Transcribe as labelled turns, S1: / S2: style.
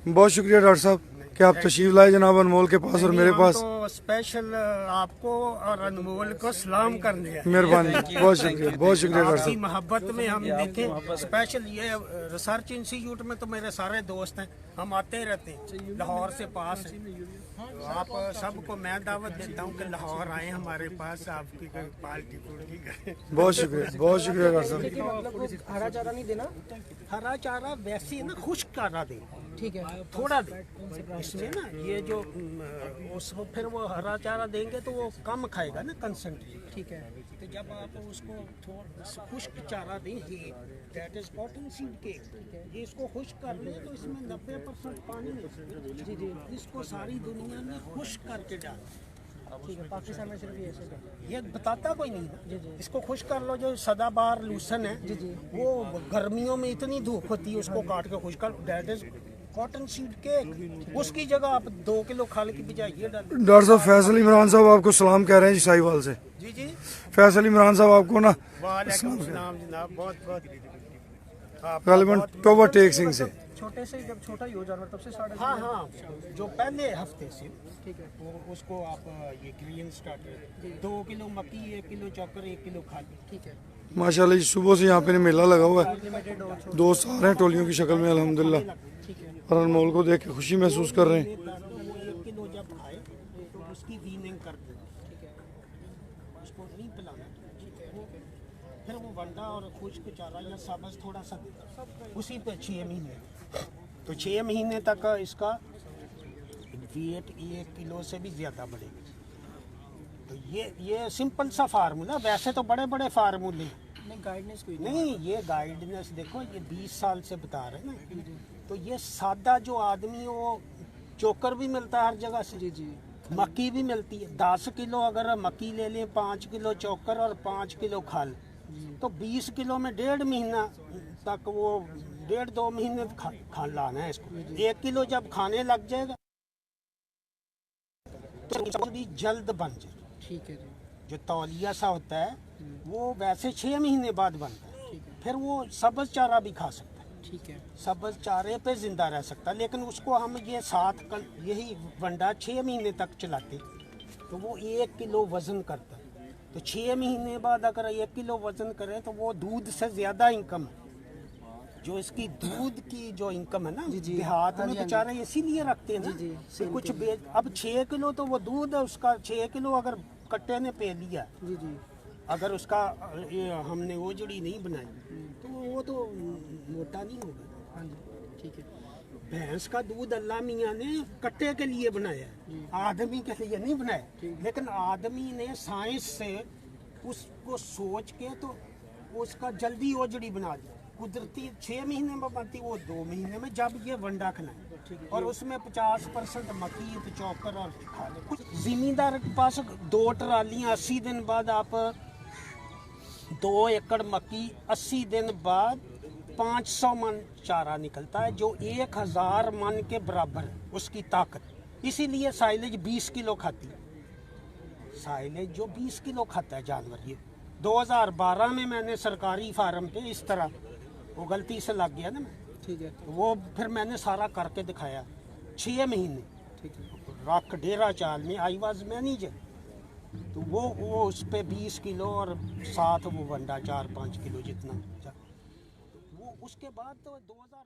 S1: बहुत शुक्रिया डॉक्टर साहब कि आप तशरीफ लाए जनाब अनमोल के पास और मेरे पास।
S2: तो स्पेशल आपको और अनमोल को सलाम करने हैं।
S1: मेहरबानी, बहुत शुक्रिया डॉक्टर
S2: आपकी
S1: साहब।
S2: मोहब्बत में हम देखें स्पेशल ये रिसर्च इंस्टीट्यूट में तो मेरे सारे दोस्त हैं, हम आते रहते हैं, लाहौर से पास है। तो आप सबको मैं दावत देता हूँ कि लाहौर आए हमारे पास, आपकी कोई पार्टी पुर्टी करें।
S1: बहुत शुक्रिया डॉक्टर साहब।
S3: मतलब हरा चारा नहीं देना,
S2: हरा चारा वैसे ना खुश्क चारा दें,
S3: ठीक है,
S2: थोड़ा दें इसमें ना, ये जो उसको फिर वो हरा चारा देंगे तो वो कम खाएगा ना कंसंट्रेट,
S3: ठीक है,
S2: तो जब आप उसको थोड़ा खुश्क चारा दें, ये that is cotton seed cake, ये इसको खुश्क कर लें तो इसमें 90% पानी है। जी जी, इसको सारी दुनिया में खुश्क करके डालें,
S3: ठीक है। पाकिस्तान में सिर्फ ये ऐसे करते
S2: ये बताता कोई नहीं ना।
S3: जी, जी।
S2: इसको खुश्क कर लो, जो सदाबहार लूसन है,
S3: जी, जी।
S2: वो गर्मियों में इतनी धूप होती है, उसको काट के खुश्क कर, that is cotton seed cake. उसकी जगह आप 2 किलो खाने की बजाय ये डालें।
S1: डॉक्टर साहब फैसल इमरान साहब आपको सलाम कह रहे हैं जी साहिवाल से।
S2: जी जी,
S1: फैसल इमरान साहब आपको ना
S2: वालेकुम सलाम जनाब, बहुत बहुत
S1: गालिबन टोबा टेक सिंह से।
S3: छोटे से जब छोटा ही हो जानवर तब से स्टार्ट।
S2: हाँ हाँ, जो पहले हफ्ते से
S3: ठीक है,
S2: वो उसको आप ये ग्रीन स्टार्टर 2 किलो मक्की, 1 किलो चौकर, 1 किलो खाद।
S3: ठीक है।
S1: माशाल्लाह जी सुबह से यहाँ पे मेला लगा हुआ है,
S3: लिमिटेड हो,
S1: दोस्त आ रहे हैं टोलियों की शक्ल में अल्हम्दुलिल्लाह,
S3: ठीक है,
S1: और अनमोल को देख के खुशी महसूस कर रहे हैं।
S2: वो 1 किलो जब खाए तो उसकी वीनिंग कर दें,
S3: ठीक है,
S2: उसको नहीं पिलाना, फिर वो वंडा और खुश्क चारा या सब्ज थोड़ा सा देता, उसी पे 6 महीने, तो 6 महीने तक इसका वेट 1 किलो से भी ज़्यादा बढ़ेगा। तो ये सिंपल सा फार्मूला, वैसे तो बड़े बड़े फार्मूले,
S3: नहीं गाइडेंस कोई
S2: नहीं ये गाइडेंस देखो, ये 20 साल से बता रहे हैं ना। तो ये सादा जो आदमी है, वो चोकर भी मिलता है हर जगह से,
S3: जी जी,
S2: मक्की भी मिलती है। 10 किलो अगर मक्की ले लें, 5 किलो चोकर और 5 किलो खाल, तो 20 किलो में 1.5 महीना तक, वो 1.5-2 महीने खा लाना है इसको। 1 किलो जब खाने लग जाएगा तो जल्द बन जाए।
S3: ठीक है जी,
S2: जो तौलिया सा होता है वो वैसे 6 महीने बाद बनता है,
S3: ठीक है,
S2: फिर वो सब्ज चारा भी खा सकता है,
S3: ठीक है,
S2: सब्ज चारे पे जिंदा रह सकता है। लेकिन उसको हम ये यही वंडा 6 महीने तक चलाते तो वो 1 किलो वजन करता है। तो 6 महीने बाद अगर 1 किलो वजन करे तो वो दूध से ज़्यादा इनकम है। जो इसकी दूध की जो इनकम है ना,
S3: जी, जी।
S2: देहात
S3: हाँ
S2: में
S3: जी, हाँ
S2: बेचारे इसीलिए रखते हैं ना,
S3: जी, जी,
S2: कि कुछ अब 6 किलो तो वो दूध है उसका, 6 किलो अगर कट्टे ने पे लिया,
S3: जी जी,
S2: अगर उसका ये हमने ओजड़ी नहीं बनाई तो वो तो मोटा नहीं होगा।
S3: हाँ जी, ठीक है,
S2: भैंस का दूध अल्लाह मियाँ ने कट्टे के लिए बनाया है, आदमी के लिए नहीं बनाया। लेकिन आदमी ने साइंस से उसको सोच के तो उसका जल्दी ओजड़ी बना दिया। कुदरती 6 महीने में बनती, वो 2 महीने में जब ये वंडा खिलाए, और उसमें 50% मक्की, तो चौकर और खाले। कुछ जिमींदार के पास 2 ट्रालियाँ 80 दिन बाद, आप 2 एकड़ मक्की 80 दिन बाद 500 मन चारा निकलता है, जो 1000 मन के बराबर है उसकी ताकत। इसीलिए साइलेज 20 किलो खाती है, साइलेज जो 20 किलो खाता है जानवर। ये 2012 में मैंने सरकारी फार्म पे इस तरह, वो गलती से लग गया ना मैं,
S3: ठीक है,
S2: वो फिर मैंने सारा करके दिखाया 6 महीने,
S3: ठीक है,
S2: रख डेरा चाल में आई वाज मैनेजर। तो वो उस पे 20 किलो और साथ वो वंडा 4-5 किलो जितना, वो उसके बाद तो 2000